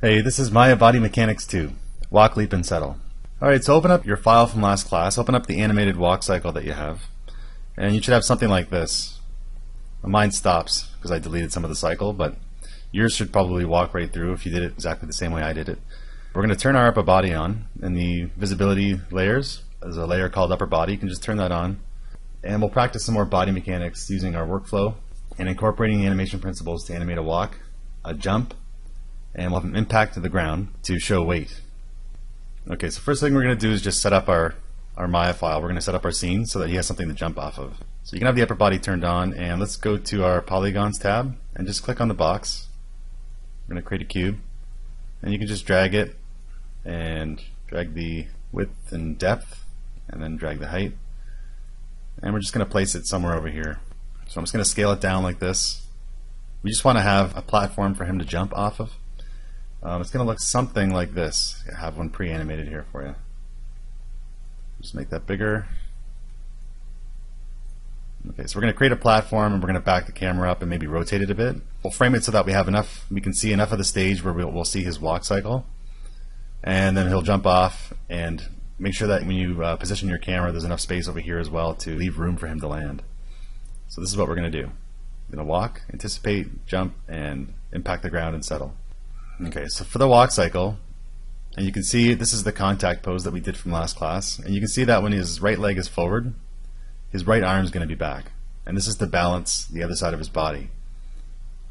Hey, this is Maya Body Mechanics 2. Walk, leap, and settle. Alright, so open up your file from last class, open up the animated walk cycle that you have, and you should have something like this. Mine stops because I deleted some of the cycle, but yours should probably walk right through if you did it exactly the same way I did it. We're going to turn our upper body on. In the visibility layers, there's a layer called upper body. You can just turn that on, and we'll practice some more body mechanics using our workflow and incorporating the animation principles to animate a walk, a jump, and we'll have an impact to the ground to show weight. Okay, so first thing we're going to do is just set up our Maya file. We're going to set up our scene so that he has something to jump off of. So you can have the upper body turned on, and let's go to our polygons tab and just click on the box. We're going to create a cube, and you can just drag it and drag the width and depth, and then drag the height, and we're just going to place it somewhere over here. So I'm just going to scale it down like this. We just want to have a platform for him to jump off of. It's going to look something like this. I have one pre-animated here for you. Just make that bigger. Okay, so we're going to create a platform, and we're going to back the camera up and maybe rotate it a bit. We'll frame it so that we have enough, we can see enough of the stage where we'll see his walk cycle, and then he'll jump off. And make sure that when you position your camera, there's enough space over here as well to leave room for him to land. So this is what we're going to do. We're going to walk, anticipate, jump, and impact the ground and settle. Okay, so for the walk cycle, and you can see this is the contact pose that we did from last class, and you can see that when his right leg is forward, his right arm is going to be back, and this is to balance the other side of his body,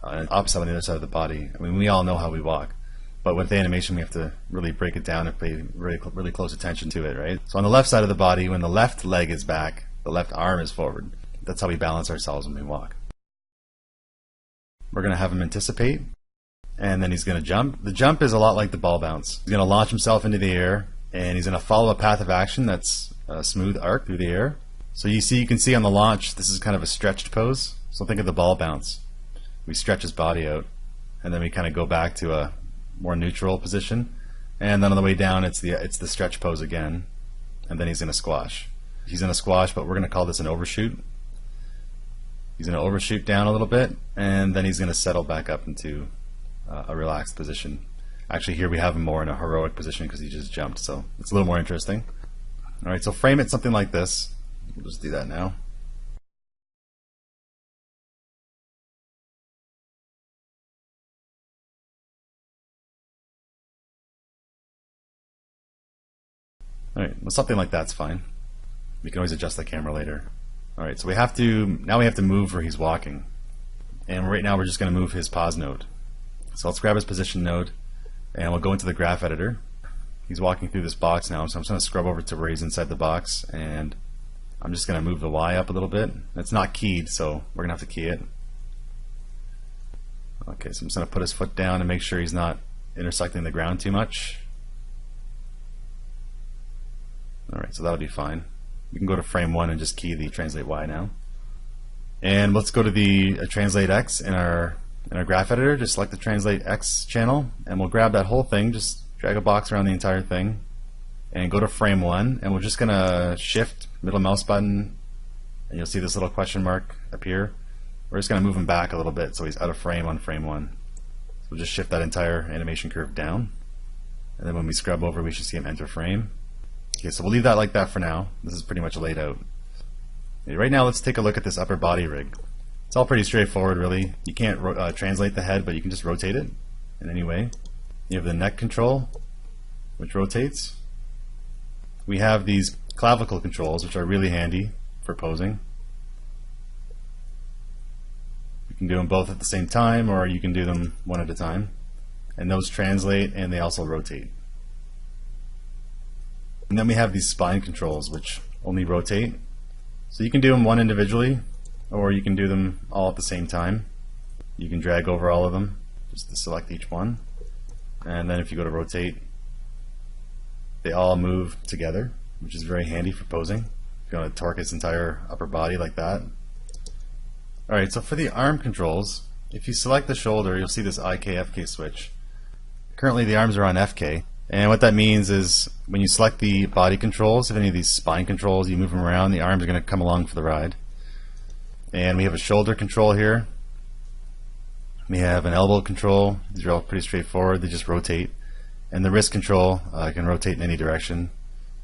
and opposite on the other side of the body. I mean, we all know how we walk, but with the animation we have to really break it down and pay really close attention to it, right? So on the left side of the body, when the left leg is back, the left arm is forward. That's how we balance ourselves when we walk. We're going to have him anticipate, and then he's going to jump. The jump is a lot like the ball bounce. He's going to launch himself into the air, and he's going to follow a path of action that's a smooth arc through the air. So you can see on the launch, this is kind of a stretched pose. So think of the ball bounce. We stretch his body out, and then we kind of go back to a more neutral position. And then on the way down, it's the stretch pose again, and then he's going to squash. He's going to squash, but we're going to call this an overshoot. He's going to overshoot down a little bit, and then he's going to settle back up into a relaxed position. Actually, here we have him more in a heroic position because he just jumped, so it's a little more interesting. Alright, so frame it something like this. We'll just do that now. Alright, well, something like that's fine. We can always adjust the camera later. Alright, so now we have to move where he's walking. And right now we're just going to move his pause node. So let's grab his position node, and we'll go into the graph editor. He's walking through this box now, so I'm just going to scrub over to where he's inside the box, and I'm just going to move the Y up a little bit. It's not keyed, so we're going to have to key it. Okay, so I'm just going to put his foot down and make sure he's not intersecting the ground too much. Alright, so that'll be fine. We can go to frame 1 and just key the translate Y now. And let's go to the translate X in our graph editor. Just select the translate X channel, and we'll grab that whole thing, just drag a box around the entire thing, and go to frame 1, and we're just going to shift middle mouse button, and you'll see this little question mark appear. We're just going to move him back a little bit so he's out of frame on frame 1. So we'll just shift that entire animation curve down, and then when we scrub over we should see him enter frame. Okay, so we'll leave that like that for now. This is pretty much laid out. Okay, right now let's take a look at this upper body rig. It's all pretty straightforward, really. You can't translate the head, but you can just rotate it in any way. You have the neck control, which rotates. We have these clavicle controls, which are really handy for posing. You can do them both at the same time, or you can do them one at a time. And those translate, and they also rotate. And then we have these spine controls, which only rotate. So you can do them one individually, or you can do them all at the same time. You can drag over all of them just to select each one, and then if you go to rotate, they all move together, which is very handy for posing. If you want to torque its entire upper body like that. Alright, so for the arm controls, if you select the shoulder, you'll see this IK-FK switch. Currently the arms are on FK, and what that means is when you select the body controls, if any of these spine controls, you move them around, the arms are going to come along for the ride. And we have a shoulder control here, we have an elbow control. These are all pretty straightforward. They just rotate. And the wrist control can rotate in any direction.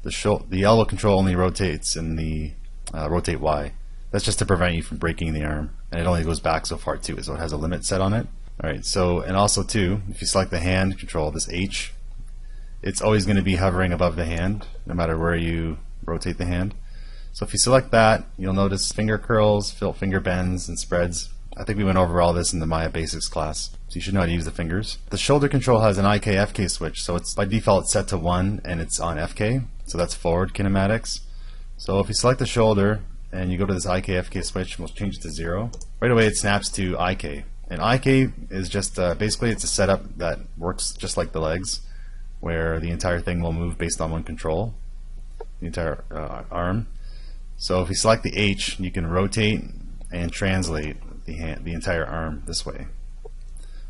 The elbow control only rotates in the rotate Y. That's just to prevent you from breaking the arm. And it only goes back so far too, so it has a limit set on it. Alright, so, and also too, if you select the hand control, this H, it's always going to be hovering above the hand, no matter where you rotate the hand. So if you select that, you'll notice finger curls, finger bends, and spreads. I think we went over all this in the Maya Basics class, so you should know how to use the fingers. The shoulder control has an IK-FK switch, so it's by default set to 1 and it's on FK, so that's forward kinematics. So if you select the shoulder and you go to this IK-FK switch, we'll change it to 0. Right away it snaps to IK. And IK is just basically it's a setup that works just like the legs, where the entire thing will move based on one control, the entire arm. So if you select the H, you can rotate and translate the entire arm this way.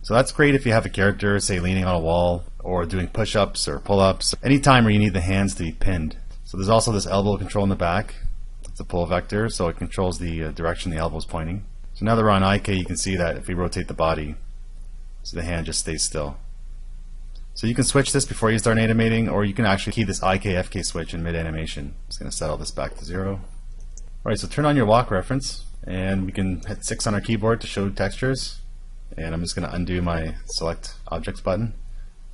So that's great if you have a character, say, leaning on a wall or doing push-ups or pull-ups, any time where you need the hands to be pinned. So there's also this elbow control in the back. It's a pull vector, so it controls the direction the elbow is pointing. So now that we're on IK, you can see that if we rotate the body, so the hand just stays still. So you can switch this before you start animating, or you can actually key this IK-FK switch in mid-animation. I'm just going to set all this back to 0. Alright, so turn on your walk reference, and we can hit 6 on our keyboard to show textures. And I'm just going to undo my select objects button.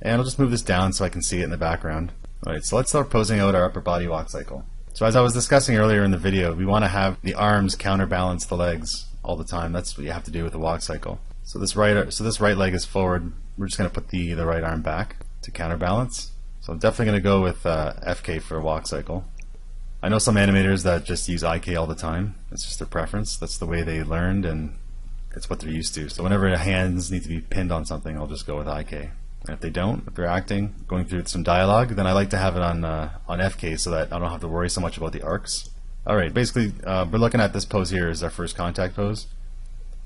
And I'll just move this down so I can see it in the background. Alright, so let's start posing out our upper body walk cycle. So as I was discussing earlier in the video, we want to have the arms counterbalance the legs all the time. That's what you have to do with the walk cycle. So this right leg is forward. We're just going to put the right arm back to counterbalance. So I'm definitely going to go with FK for a walk cycle. I know some animators that just use IK all the time. It's just their preference. That's the way they learned, and it's what they're used to. So whenever the hands need to be pinned on something, I'll just go with IK. And if they don't, if they're acting, going through some dialogue, then I like to have it on FK so that I don't have to worry so much about the arcs. Alright, basically we're looking at this pose here as our first contact pose.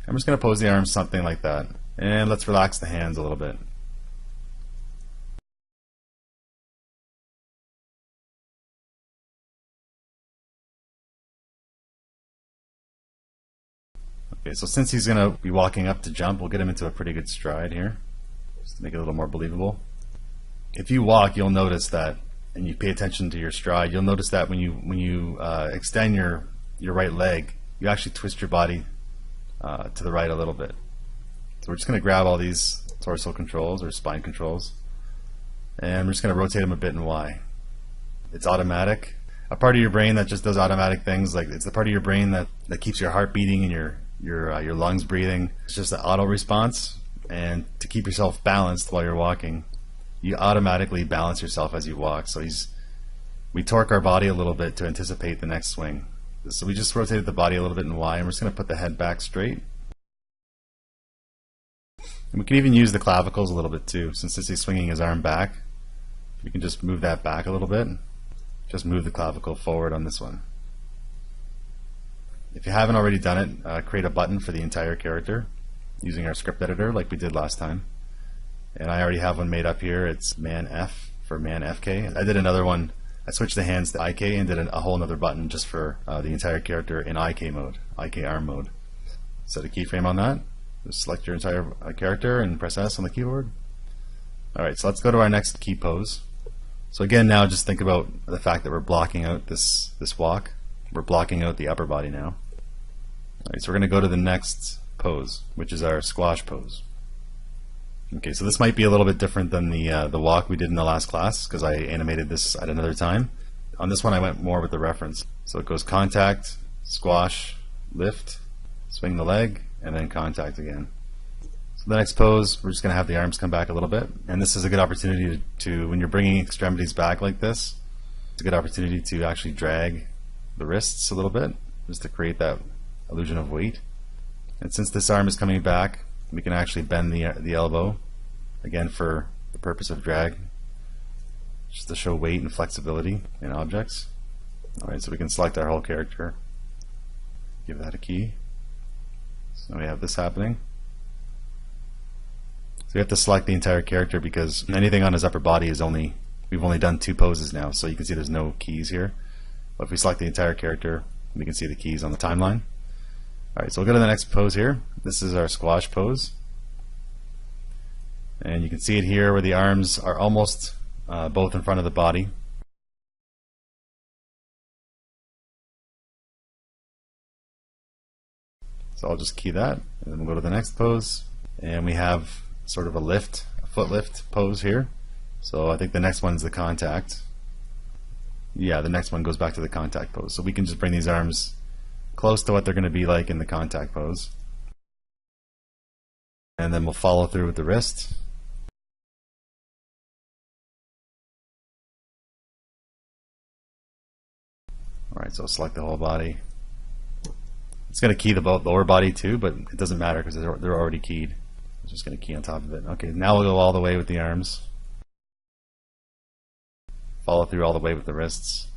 I'm just going to pose the arms something like that. And let's relax the hands a little bit. Okay, so since he's going to be walking up to jump, we'll get him into a pretty good stride here, just to make it a little more believable. If you walk, you'll notice that, and you pay attention to your stride, you'll notice that when you extend your right leg, you actually twist your body to the right a little bit. So we're just going to grab all these torso controls or spine controls, and we're just going to rotate them a bit in Y. It's automatic. A part of your brain that just does automatic things, like it's the part of your brain that keeps your heart beating and your lungs breathing. It's just an auto response, and to keep yourself balanced while you're walking, you automatically balance yourself as you walk. So we torque our body a little bit to anticipate the next swing. So we just rotated the body a little bit in Y, and we're just going to put the head back straight. And we can even use the clavicles a little bit too, since he's swinging his arm back. We can just move that back a little bit. Just move the clavicle forward on this one. If you haven't already done it, create a button for the entire character using our script editor like we did last time. And I already have one made up here. It's man F for man FK. I did another one. I switched the hands to IK and did a whole other button just for the entire character in IK mode, IK arm mode. Set a keyframe on that. Just select your entire character and press S on the keyboard. Alright, so let's go to our next key pose. So again, now just think about the fact that we're blocking out this walk. We're blocking out the upper body now. Alright, so we're going to go to the next pose, which is our squash pose. Okay, so this might be a little bit different than the walk we did in the last class, because I animated this at another time. On this one I went more with the reference. So it goes contact, squash, lift, swing the leg, and then contact again. So the next pose, we're just going to have the arms come back a little bit, and this is a good opportunity to when you're bringing extremities back like this, it's a good opportunity to actually drag the wrists a little bit, just to create that illusion of weight. And since this arm is coming back, we can actually bend the elbow, again for the purpose of drag, just to show weight and flexibility in objects. Alright, so we can select our whole character, give that a key. So we have this happening. So you have to select the entire character because anything on his upper body is we've only done 2 poses now, so you can see there's no keys here. But if we select the entire character, we can see the keys on the timeline. Alright, so we'll go to the next pose here. This is our squash pose. And you can see it here where the arms are almost both in front of the body. So I'll just key that, and then we'll go to the next pose, and we have sort of a lift, a foot lift pose here. So I think the next one's the contact. Yeah, the next one goes back to the contact pose. So we can just bring these arms close to what they're going to be like in the contact pose. And then we'll follow through with the wrist. Alright, so select the whole body. It's going to key the lower body too, but it doesn't matter because they're already keyed. It's just going to key on top of it. Okay, now we'll go all the way with the arms. Follow through all the way with the wrists.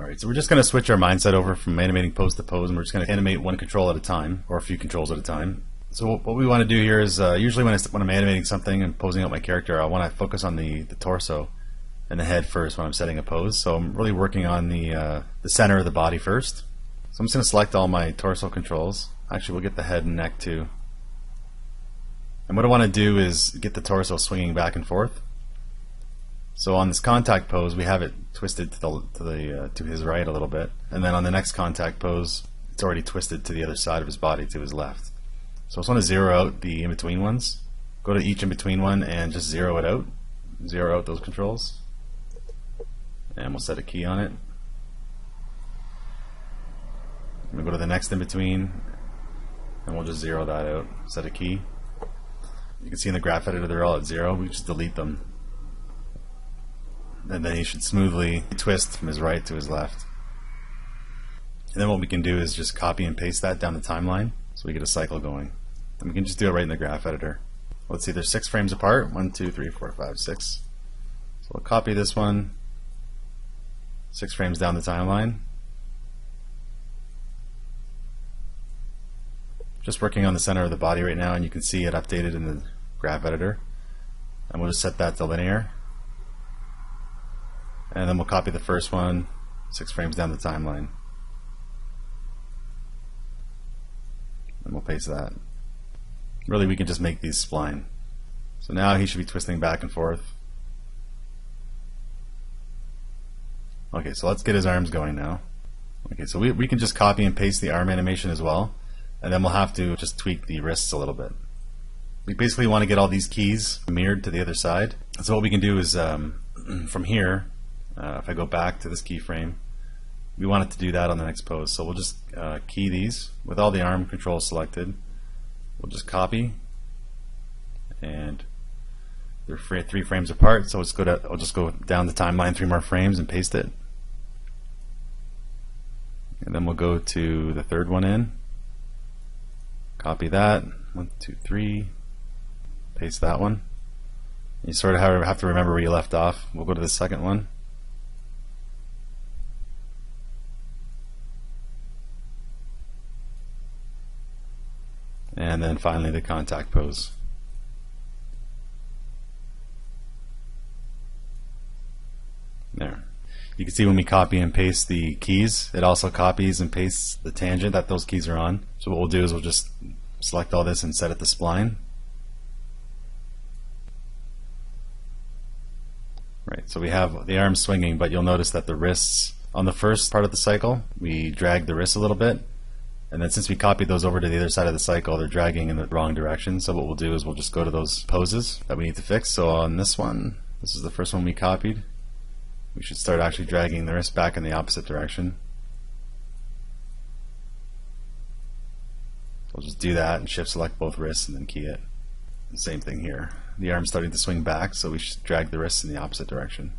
Alright, so we're just going to switch our mindset over from animating pose to pose, and we're just going to animate one control at a time, or a few controls at a time. So what we want to do here is, usually when I'm animating something and posing out my character, I want to focus on the torso and the head first when I'm setting a pose. So I'm really working on the center of the body first. So I'm just going to select all my torso controls. Actually, we'll get the head and neck too. And what I want to do is get the torso swinging back and forth. So on this contact pose, we have it twisted to his right a little bit, and then on the next contact pose, it's already twisted to the other side of his body, to his left. So I just want to zero out the in-between ones. Go to each in-between one and just zero it out. Zero out those controls. And we'll set a key on it. We'll go to the next in-between, and we'll just zero that out. Set a key. You can see in the graph editor they're all at 0. We just delete them. And then he should smoothly twist from his right to his left. And then what we can do is just copy and paste that down the timeline so we get a cycle going. And we can just do it right in the graph editor. Let's see, they're 6 frames apart. 1, 2, 3, 4, 5, 6. So we'll copy this one 6 frames down the timeline. Just working on the center of the body right now, and you can see it updated in the graph editor. And we'll just set that to linear. And then we'll copy the first one 6 frames down the timeline. And we'll paste that. Really, we can just make these spline. So now he should be twisting back and forth. Okay, so let's get his arms going now. Okay, so we can just copy and paste the arm animation as well. And then we'll have to just tweak the wrists a little bit. We basically want to get all these keys mirrored to the other side. So what we can do is from here, if I go back to this keyframe, we want it to do that on the next pose. So we'll just key these with all the arm controls selected. We'll just copy, and they're 3 frames apart. So I'll just go down the timeline 3 more frames and paste it. And then we'll go to the third one in. Copy that. 1, 2, 3. Paste that one. You sort of have to remember where you left off. We'll go to the second one. And then finally the contact pose. There. You can see when we copy and paste the keys, it also copies and pastes the tangent that those keys are on. So what we'll do is we'll just select all this and set it to spline. Right, so we have the arms swinging, but you'll notice that the wrists, on the first part of the cycle, we drag the wrists a little bit. And then since we copied those over to the other side of the cycle, they're dragging in the wrong direction. So what we'll do is we'll just go to those poses that we need to fix. So on this one, this is the first one we copied. We should start actually dragging the wrist back in the opposite direction. We'll just do that and shift select both wrists and then key it. And same thing here. The arm's starting to swing back, so we should drag the wrists in the opposite direction.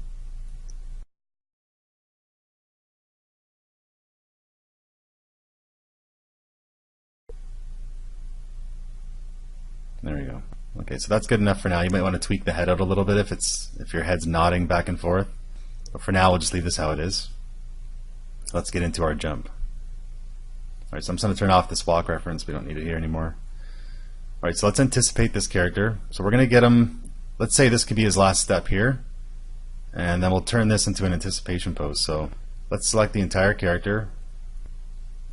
There we go. Okay, so that's good enough for now. You might want to tweak the head out a little bit if your head's nodding back and forth. But for now, we'll just leave this how it is. Let's get into our jump. Alright, so I'm just going to turn off this walk reference. We don't need it here anymore. Alright, so let's anticipate this character. So we're going to get him, let's say this could be his last step here. And then we'll turn this into an anticipation pose. So let's select the entire character.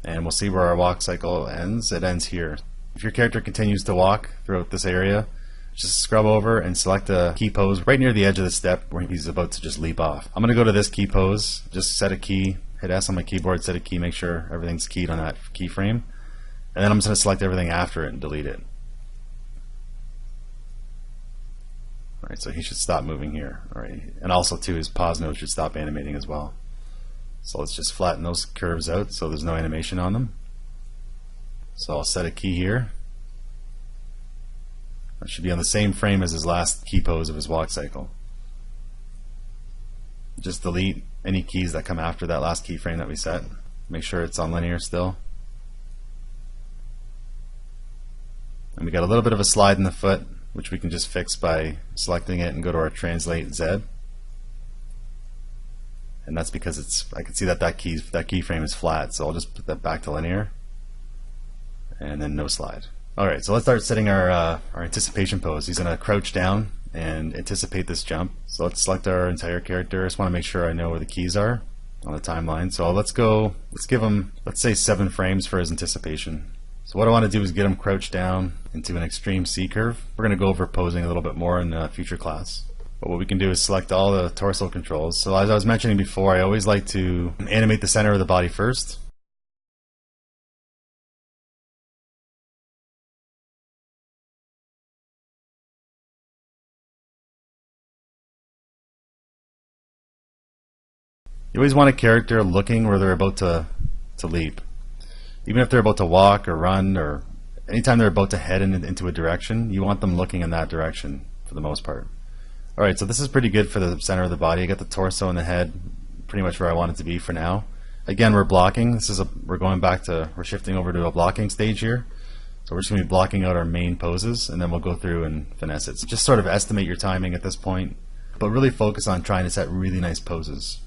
and we'll see where our walk cycle ends. It ends here. If your character continues to walk throughout this area, just scrub over and select a key pose right near the edge of the step where he's about to just leap off. I'm going to go to this key pose, just set a key, hit S on my keyboard, set a key, make sure everything's keyed on that keyframe, and then I'm just going to select everything after it and delete it. Alright, so he should stop moving here. Alright, and also too, his pause node should stop animating as well. So let's just flatten those curves out so there's no animation on them. So I'll set a key here. That should be on the same frame as his last key pose of his walk cycle. Just delete any keys that come after that last keyframe that we set. Make sure it's on linear still. And we got a little bit of a slide in the foot, which we can just fix by selecting it and go to our Translate Z. And that's because I can see that that keyframe is flat, so I'll just put that back to linear, and then no slide. Alright, so let's start setting our anticipation pose. He's going to crouch down and anticipate this jump. So let's select our entire character. I just want to make sure I know where the keys are on the timeline. So let's give him, let's say 7 frames for his anticipation. So what I want to do is get him crouched down into an extreme C curve. We're going to go over posing a little bit more in a future class. But what we can do is select all the torso controls. So as I was mentioning before, I always like to animate the center of the body first. You always want a character looking where they're about to leap. Even if they're about to walk or run, or anytime they're about to head into a direction, you want them looking in that direction for the most part. Alright, so this is pretty good for the center of the body. I got the torso and the head pretty much where I want it to be for now. Again, we're blocking. We're shifting over to a blocking stage here. So we're just going to be blocking out our main poses, and then we'll go through and finesse it. So just sort of estimate your timing at this point, but really focus on trying to set really nice poses.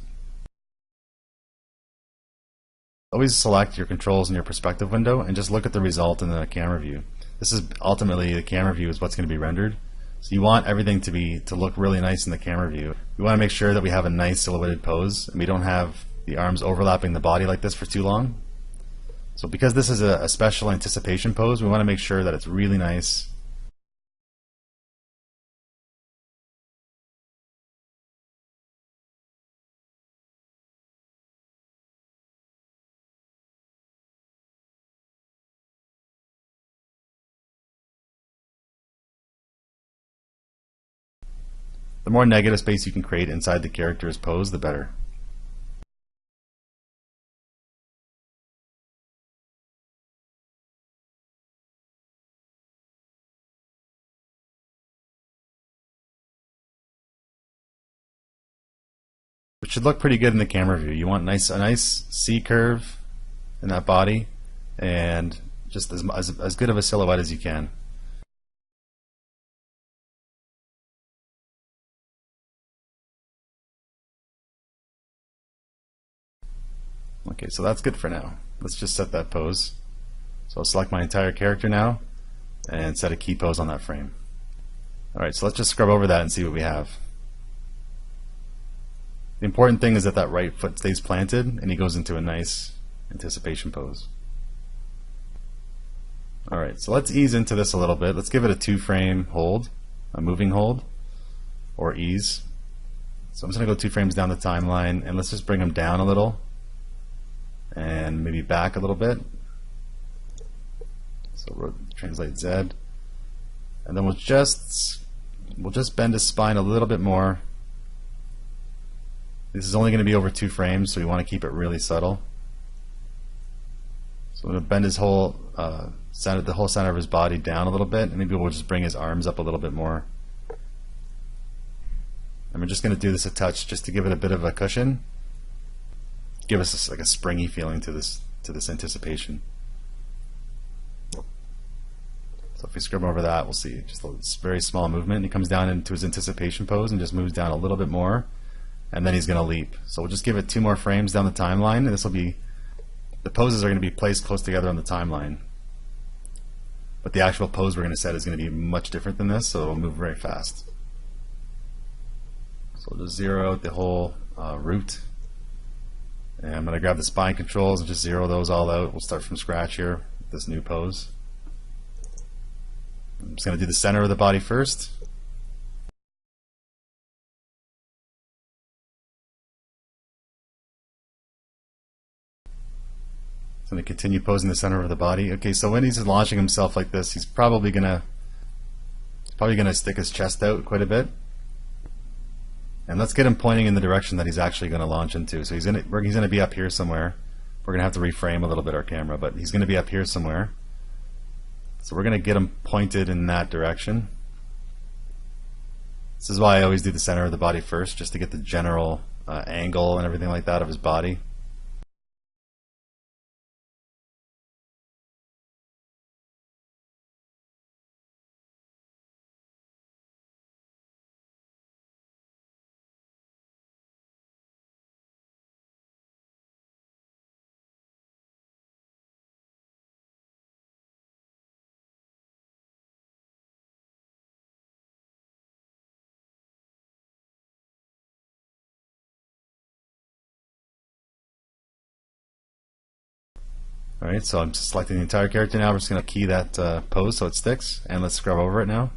Always select your controls in your perspective window and just look at the result in the camera view. This is ultimately, the camera view is what's going to be rendered. So you want everything to look really nice in the camera view. We want to make sure that we have a nice silhouetted pose and we don't have the arms overlapping the body like this for too long. So because this is a special anticipation pose, we want to make sure that it's really nice. The more negative space you can create inside the character's pose, the better. It should look pretty good in the camera view. You want a nice C curve in that body, and just as good of a silhouette as you can. Okay, so that's good for now. Let's just set that pose. So I'll select my entire character now and set a key pose on that frame. Alright, so let's just scrub over that and see what we have. The important thing is that that right foot stays planted and he goes into a nice anticipation pose. Alright, so let's ease into this a little bit. Let's give it a 2-frame hold, a moving hold, or ease. So I'm just going to go 2 frames down the timeline, and let's just bring him down a little and maybe back a little bit. So we'll translate Z, and then we'll just bend his spine a little bit more. This is only going to be over 2 frames, so we want to keep it really subtle. So I'm going to bend his whole the whole center of his body down a little bit, and maybe we'll just bring his arms up a little bit more. And we're just going to do this a touch just to give it a bit of a cushion. Give us like a springy feeling to this anticipation. So if we scrub over that, we'll see just a very small movement. He comes down into his anticipation pose and just moves down a little bit more, and then he's going to leap. So we'll just give it 2 more frames down the timeline, and this will be, the poses are going to be placed close together on the timeline. But the actual pose we're going to set is going to be much different than this, so it'll move very fast. So we'll just zero out the whole root. And I'm going to grab the spine controls and just zero those all out. We'll start from scratch here with this new pose. I'm just going to do the center of the body first. So I'm going to continue posing the center of the body. Okay, so when he's launching himself like this, he's probably gonna stick his chest out quite a bit. And let's get him pointing in the direction that he's actually going to launch into. So he's gonna be up here somewhere. We're gonna have to reframe a little bit our camera, but he's gonna be up here somewhere. So we're gonna get him pointed in that direction. This is why I always do the center of the body first, just to get the general angle and everything like that of his body. Alright, so I'm just selecting the entire character now. We're just going to key that pose so it sticks, and let's scrub over it now.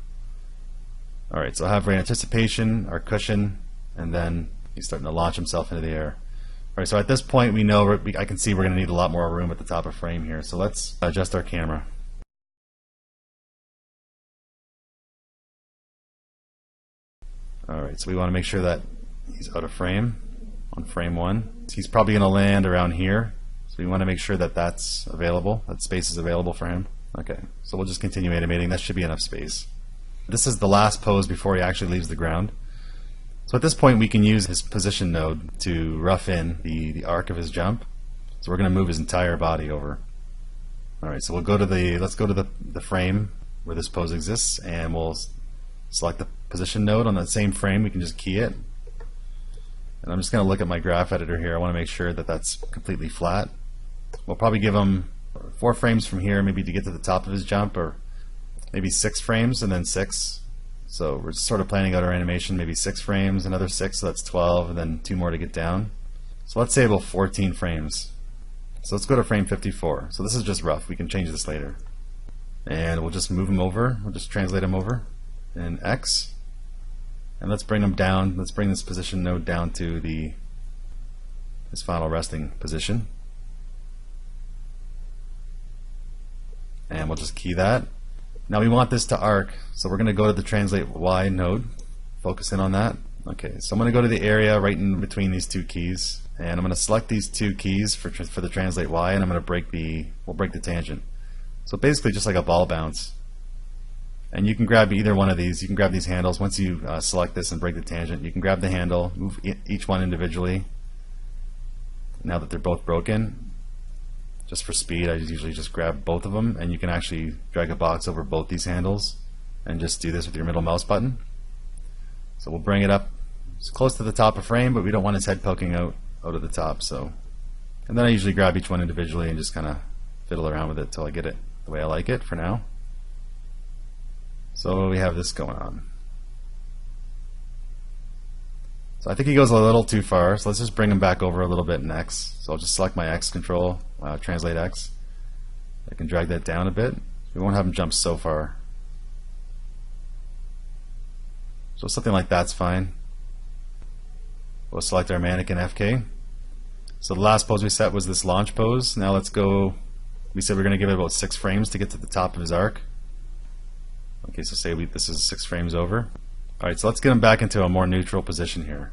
Alright, so I have our anticipation, our cushion, and then he's starting to launch himself into the air. Alright, so at this point we know I can see we're going to need a lot more room at the top of frame here. So let's adjust our camera. Alright, so we want to make sure that he's out of frame on frame 1. He's probably going to land around here. So we want to make sure that that's available, that space is available for him. Okay, so we'll just continue animating. That should be enough space. This is the last pose before he actually leaves the ground. So at this point we can use his position node to rough in the arc of his jump. So we're going to move his entire body over. Alright, so let's go to the frame where this pose exists, and we'll select the position node on that same frame. We can just key it. And I'm just going to look at my graph editor here. I want to make sure that that's completely flat. We'll probably give him 4 frames from here, maybe to get to the top of his jump, or maybe 6 frames and then 6. So we're just sort of planning out our animation, maybe 6 frames, another 6, so that's 12, and then 2 more to get down. So let's say about 14 frames. So let's go to frame 54. So this is just rough. We can change this later. And we'll just move him over. We'll just translate him over in X. And let's bring him down. Let's bring this position node down to his final resting position. And we'll just key that. Now we want this to arc, so we're going to go to the Translate Y node, focus in on that. Okay, so I'm going to go to the area right in between these 2 keys, and I'm going to select these 2 keys for the Translate Y, and I'm going to we'll break the tangent. So basically just like a ball bounce. And you can grab either one of these. You can grab these handles. Once you select this and break the tangent, you can grab the handle, move each one individually. Now that they're both broken, just for speed, I usually just grab both of them, and you can actually drag a box over both these handles and just do this with your middle mouse button. So we'll bring it up as close to the top of frame, but we don't want his head poking out of the top. So, and then I usually grab each one individually and just kind of fiddle around with it till I get it the way I like it for now. So we have this going on. So I think he goes a little too far, so let's just bring him back over a little bit in X. So I'll just select my X control, translate X. I can drag that down a bit. We won't have him jump so far. So something like that's fine. We'll select our mannequin FK. So the last pose we set was this launch pose. Now let's go, we said we're going to give it about 6 frames to get to the top of his arc. Okay, so say this is 6 frames over. Alright, so let's get him back into a more neutral position here.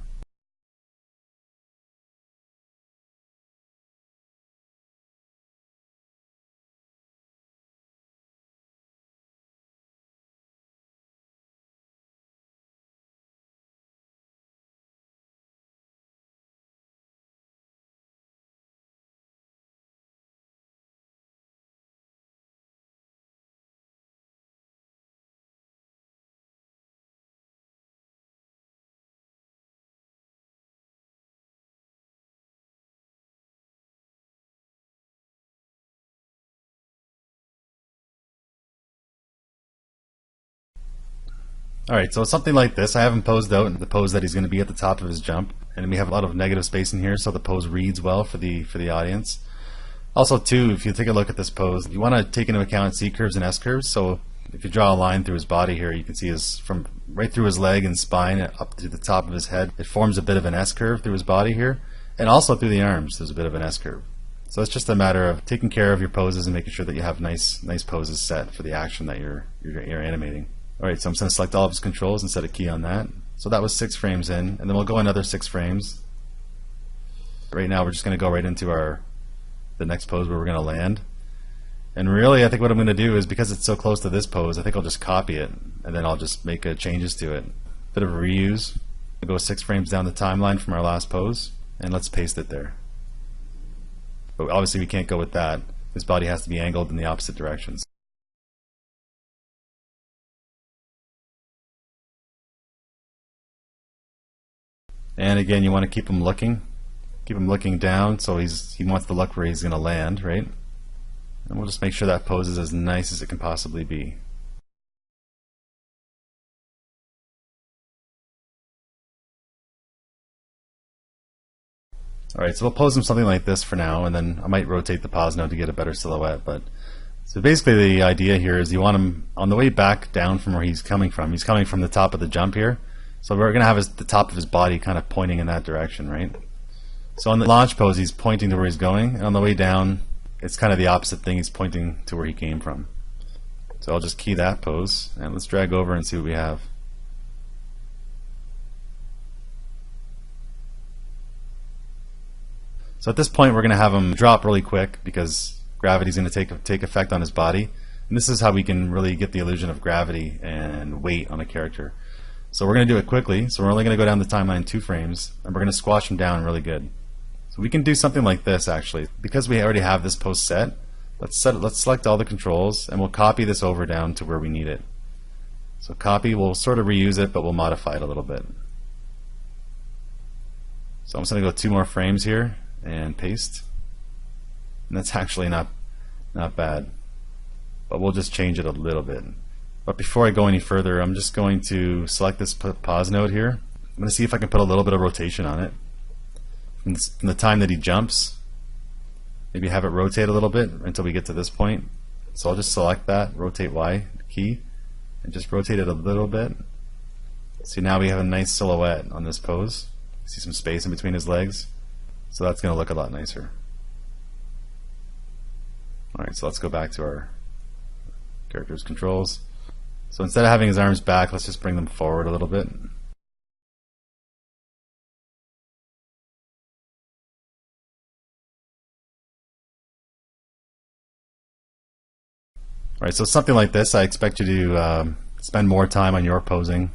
Alright, so something like this. I have him posed out in the pose that he's going to be at the top of his jump. and we have a lot of negative space in here, so the pose reads well for the audience. Also too, if you take a look at this pose, you want to take into account C curves and S curves. So if you draw a line through his body here, you can see his from right through his leg and spine up to the top of his head, it forms a bit of an S curve through his body here, and also through the arms there's a bit of an S curve. So it's just a matter of taking care of your poses and making sure that you have nice poses set for the action that you're animating. Alright, so I'm just going to select all of his controls and set a key on that. So that was 6 frames in, and then we'll go another 6 frames. Right now we're just going to go right into the next pose where we're going to land. And really, I think what I'm going to do is, because it's so close to this pose, I think I'll just copy it, and then I'll just make changes to it. Bit of a reuse. We'll go 6 frames down the timeline from our last pose, and let's paste it there. But obviously we can't go with that. His body has to be angled in the opposite directions. And again, you want to keep him looking down, so he wants to look where he's going to land, right? And we'll just make sure that pose is as nice as it can possibly be. Alright, so we'll pose him something like this for now, and then I might rotate the pause node to get a better silhouette. But so basically the idea here is you want him on the way back down from where he's coming from. He's coming from the top of the jump here. So we're going to have the top of his body kind of pointing in that direction, right? So on the launch pose, he's pointing to where he's going, and on the way down, it's kind of the opposite thing. He's pointing to where he came from. So I'll just key that pose, and let's drag over and see what we have. So at this point, we're going to have him drop really quick because gravity's going to take effect on his body. And this is how we can really get the illusion of gravity and weight on a character. So we're going to do it quickly. So we're only going to go down the timeline 2 frames, and we're going to squash him down really good. So we can do something like this actually. Because we already have this pose set, let's select all the controls, and we'll copy this over down to where we need it. So copy, we'll sort of reuse it, but we'll modify it a little bit. So I'm just going to go 2 more frames here and paste. And that's actually not bad. But we'll just change it a little bit. But before I go any further, I'm just going to select this pause node here. I'm going to see if I can put a little bit of rotation on it. From the time that he jumps, maybe have it rotate a little bit until we get to this point. So I'll just select that, rotate Y key, and just rotate it a little bit. See, now we have a nice silhouette on this pose. See some space in between his legs. So that's going to look a lot nicer. Alright, so let's go back to our character's controls. So instead of having his arms back, let's just bring them forward a little bit. Alright, so something like this, I expect you to spend more time on your posing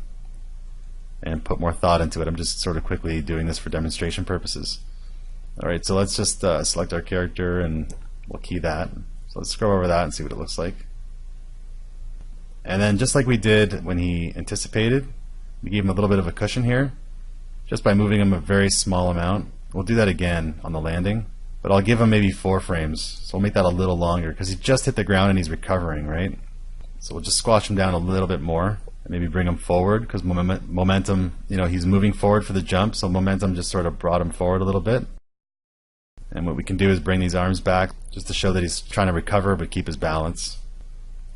and put more thought into it. I'm just sort of quickly doing this for demonstration purposes. Alright, so let's just select our character and we'll key that. So let's scroll over that and see what it looks like. And then just like we did when he anticipated, we gave him a little bit of a cushion here just by moving him a very small amount. We'll do that again on the landing, but I'll give him maybe 4 frames. So we'll make that a little longer because he just hit the ground and he's recovering, right? So we'll just squash him down a little bit more and maybe bring him forward because momentum, you know, he's moving forward for the jump, so momentum just sort of brought him forward a little bit. And what we can do is bring these arms back just to show that he's trying to recover but keep his balance.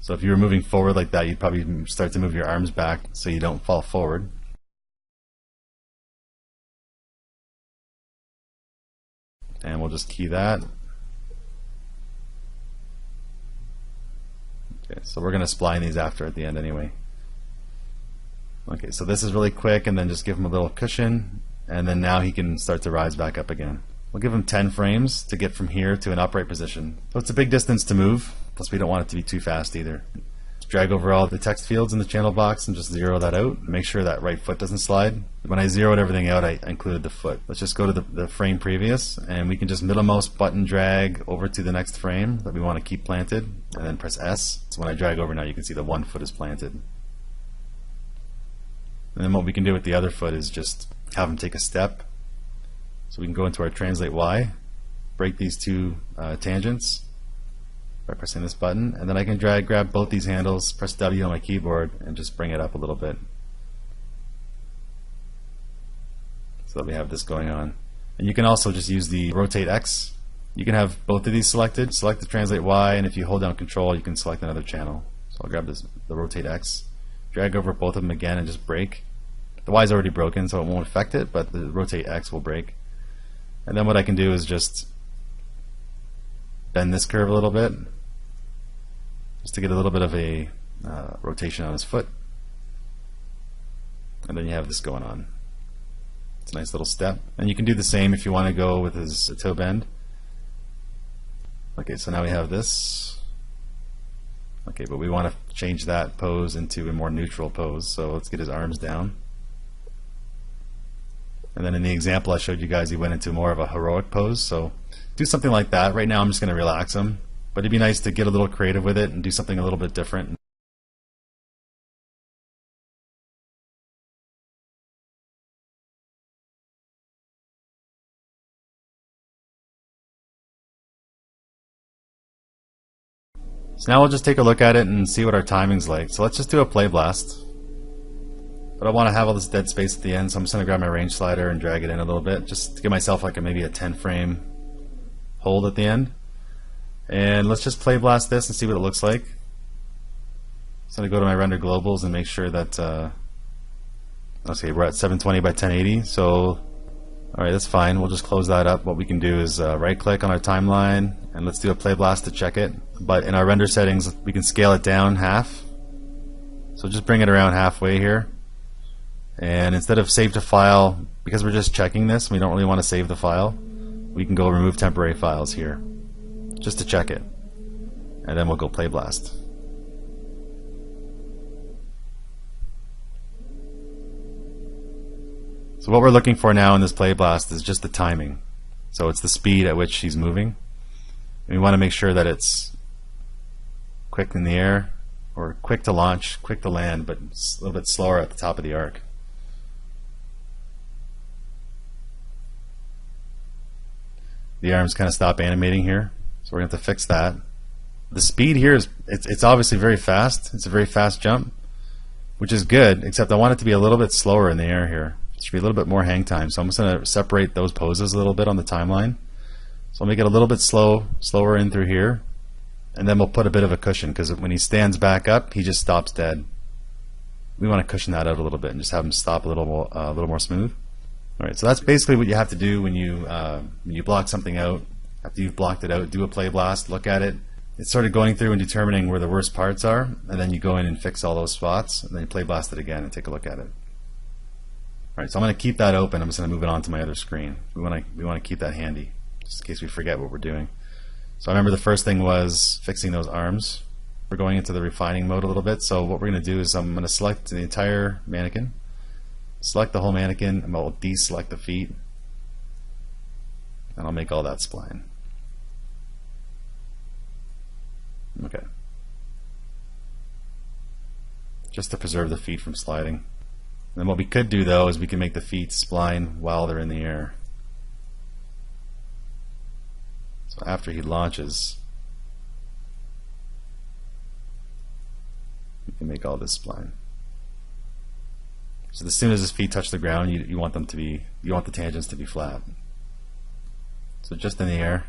So if you were moving forward like that, you'd probably start to move your arms back so you don't fall forward. And we'll just key that. Okay, so we're going to spline these after at the end anyway. Okay, so this is really quick, and then just give him a little cushion, and then now he can start to rise back up again. We'll give him 10 frames to get from here to an upright position. So it's a big distance to move, plus we don't want it to be too fast either. Drag over all the text fields in the channel box and just zero that out. Make sure that right foot doesn't slide. When I zeroed everything out, I included the foot. Let's just go to the frame previous, and we can just middle mouse button drag over to the next frame that we want to keep planted, and then press S. So when I drag over now, you can see the one foot is planted. And then what we can do with the other foot is just have him take a step. So we can go into our Translate Y, break these 2 tangents by pressing this button, and then I can grab both these handles, press W on my keyboard, and just bring it up a little bit. So so that we have this going on. And you can also just use the rotate X. You can have both of these selected. Select the translate Y, and if you hold down Control, you can select another channel. So I'll grab the rotate X, drag over both of them again, and just break. The Y is already broken, so it won't affect it, but the rotate X will break. And then what I can do is just bend this curve a little bit, just to get a little bit of a rotation on his foot. And then you have this going on. It's a nice little step. And you can do the same if you want to go with his toe bend. Okay, so now we have this. Okay, but we want to change that pose into a more neutral pose. So let's get his arms down. And then in the example I showed you guys, he went into more of a heroic pose. So do something like that. Right now I'm just going to relax him. But it'd be nice to get a little creative with it and do something a little bit different. So now we'll just take a look at it and see what our timing's like. So let's just do a play blast. But I want to have all this dead space at the end, so I'm just going to grab my range slider and drag it in a little bit, just to give myself like maybe a 10 frame hold at the end. And let's just play blast this and see what it looks like. So I'm going to go to my render globals and make sure that, okay, we're at 720 by 1080. So, alright, that's fine. We'll just close that up. What we can do is right click on our timeline and let's do a play blast to check it. But in our render settings, we can scale it down half. So just bring it around halfway here. And instead of save to file, because we're just checking this, we don't really want to save the file, we can go remove temporary files here, just to check it. And then we'll go play blast. So what we're looking for now in this play blast is just the timing. So it's the speed at which she's moving. And we want to make sure that it's quick in the air, or quick to launch, quick to land, but a little bit slower at the top of the arc. The arms kind of stop animating here, so we're going to have to fix that. The speed here is, it's obviously very fast. It's a very fast jump, which is good, except I want it to be a little bit slower in the air here. It should be a little bit more hang time, so I'm just going to separate those poses a little bit on the timeline. So I'll make it a little bit slower in through here, and then we'll put a bit of a cushion, because when he stands back up, he just stops dead. We want to cushion that out a little bit and just have him stop a little more smooth. Alright, so that's basically what you have to do when you block something out. After you've blocked it out, do a play blast, look at it. It's sort of going through and determining where the worst parts are, and then you go in and fix all those spots, and then you play blast it again and take a look at it. Alright, so I'm going to keep that open. I'm just going to move it on to my other screen. We want to keep that handy, just in case we forget what we're doing. So I remember the first thing was fixing those arms. We're going into the refining mode a little bit, so what we're going to do is I'm going to select the entire mannequin. Select the whole mannequin, and I'll deselect the feet, and I'll make all that spline. Okay. Just to preserve the feet from sliding. And then what we could do though is we can make the feet spline while they're in the air. So after he launches, we can make all this spline. So as soon as his feet touch the ground, you want the tangents to be flat. So just in the air.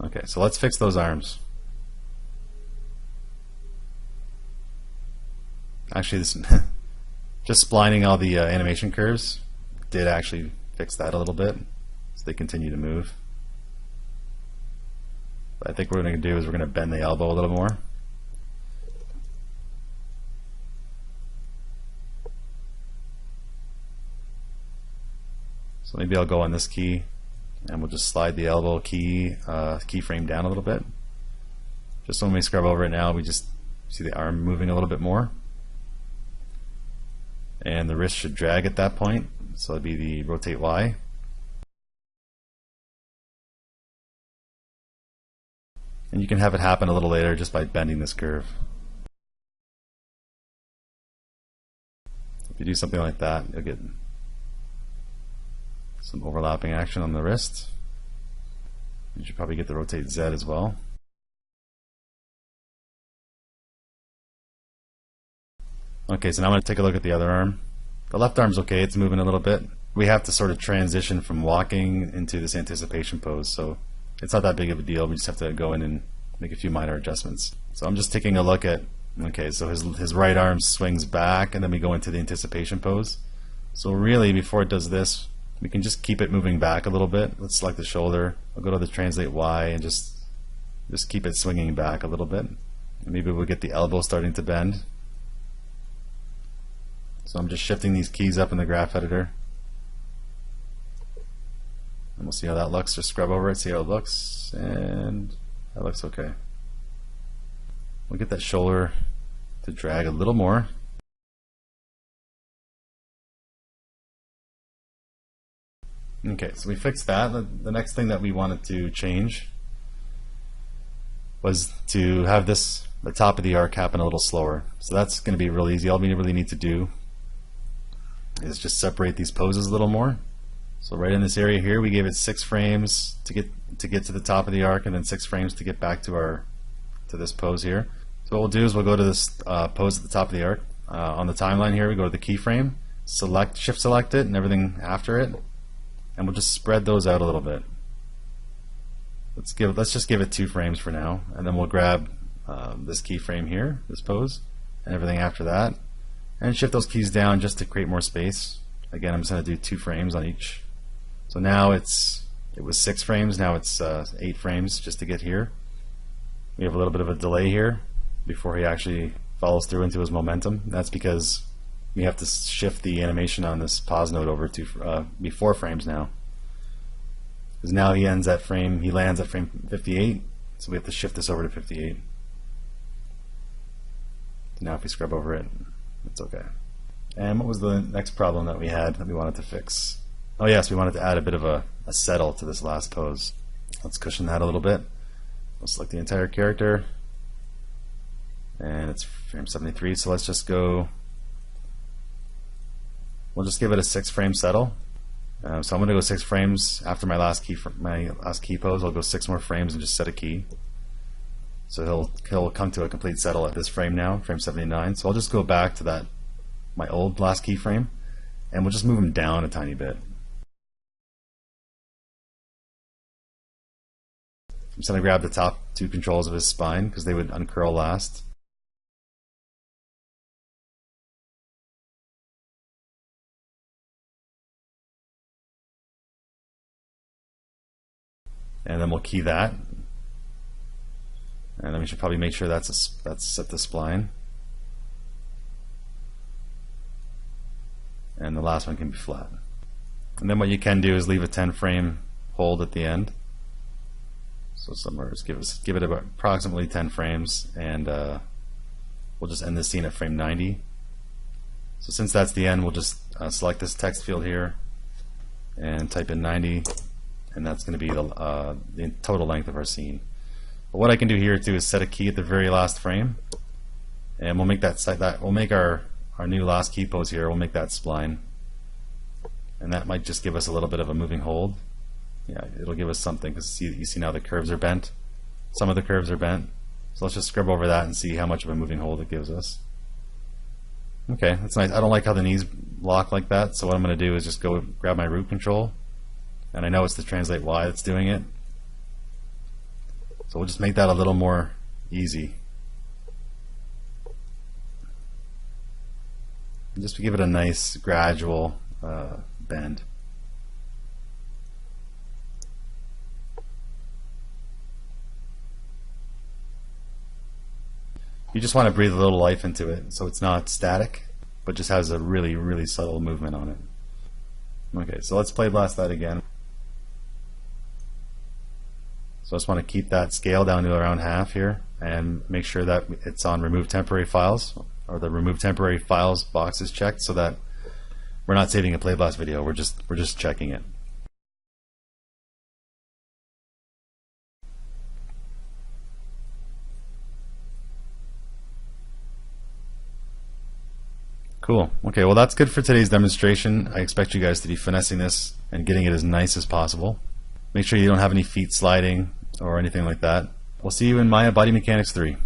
Okay, so let's fix those arms. Actually, this just splining all the animation curves did actually fix that a little bit, so they continue to move. But I think what we're going to do is we're going to bend the elbow a little more. So maybe I'll go on this key, and we'll just slide the elbow keyframe down a little bit. Just when we scrub over it now, we just see the arm moving a little bit more. And the wrist should drag at that point, so it'll be the rotate Y. And you can have it happen a little later just by bending this curve. If you do something like that, you'll get some overlapping action on the wrist. You should probably get the rotate Z as well. Okay, so now I'm going to take a look at the other arm. The left arm's okay, it's moving a little bit. We have to sort of transition from walking into this anticipation pose, so it's not that big of a deal. We just have to go in and make a few minor adjustments. So I'm just taking a look at, okay, so his right arm swings back and then we go into the anticipation pose. So really, before it does this, we can just keep it moving back a little bit. Let's select the shoulder. I'll go to the translate Y and just keep it swinging back a little bit. Maybe we'll get the elbow starting to bend. So I'm just shifting these keys up in the graph editor. And we'll see how that looks. Just scrub over it, see how it looks, and that looks okay. We'll get that shoulder to drag a little more. Okay, so we fixed that. The next thing that we wanted to change was to have the top of the arc happen a little slower. So that's going to be real easy. All we really need to do is just separate these poses a little more. So right in this area here, we gave it 6 frames to get to the top of the arc, and then 6 frames to get back to this pose here. So what we'll do is we'll go to this pose at the top of the arc. On the timeline here, we go to the keyframe, shift select it, and everything after it, and we'll just spread those out a little bit. Let's just give it 2 frames for now, and then we'll grab this keyframe here, this pose, and everything after that, and shift those keys down just to create more space. Again, I'm just going to do 2 frames on each. So now it was 6 frames, now it's 8 frames just to get here. We have a little bit of a delay here before he actually follows through into his momentum. That's because we have to shift the animation on this pause node over to be 4 frames now. Because now he lands at frame 58, so we have to shift this over to 58. Now if we scrub over it, it's okay. And what was the next problem that we had that we wanted to fix? Oh yes, we wanted to add a bit of a settle to this last pose. Let's cushion that a little bit. We'll select the entire character, and it's frame 73, so let's just go, we'll just give it a 6 frame settle. So I'm going to go 6 frames after my last key pose. I'll go 6 more frames and just set a key. So he'll come to a complete settle at this frame now, frame 79. So I'll just go back to my old last keyframe, and we'll just move him down a tiny bit. I'm just going to grab the top 2 controls of his spine because they would uncurl last. And then we'll key that. And then we should probably make sure that's set the spline. And the last one can be flat. And then what you can do is leave a 10 frame hold at the end. So somewhere, just give it about approximately 10 frames, and we'll just end this scene at frame 90. So since that's the end, we'll just select this text field here and type in 90, and that's going to be the total length of our scene. But what I can do here too is set a key at the very last frame, and we'll make we'll make our new last key pose here. We'll make that spline, and that might just give us a little bit of a moving hold. Yeah, it'll give us something, because you see now the curves are bent. Some of the curves are bent. So let's just scrub over that and see how much of a moving hold it gives us. Okay, that's nice. I don't like how the knees lock like that, so what I'm going to do is just go grab my root control, and I know it's the translate Y that's doing it. So we'll just make that a little more easy. And just to give it a nice gradual bend. You just want to breathe a little life into it so it's not static, but just has a really, really subtle movement on it. Okay, so let's play blast that again. So I just want to keep that scale down to around half here and make sure that it's on remove temporary files, or the remove temporary files box is checked, so that we're not saving a play blast video, we're just checking it. Cool. Okay, well that's good for today's demonstration. I expect you guys to be finessing this and getting it as nice as possible. Make sure you don't have any feet sliding or anything like that. We'll see you in Maya Body Mechanics 3.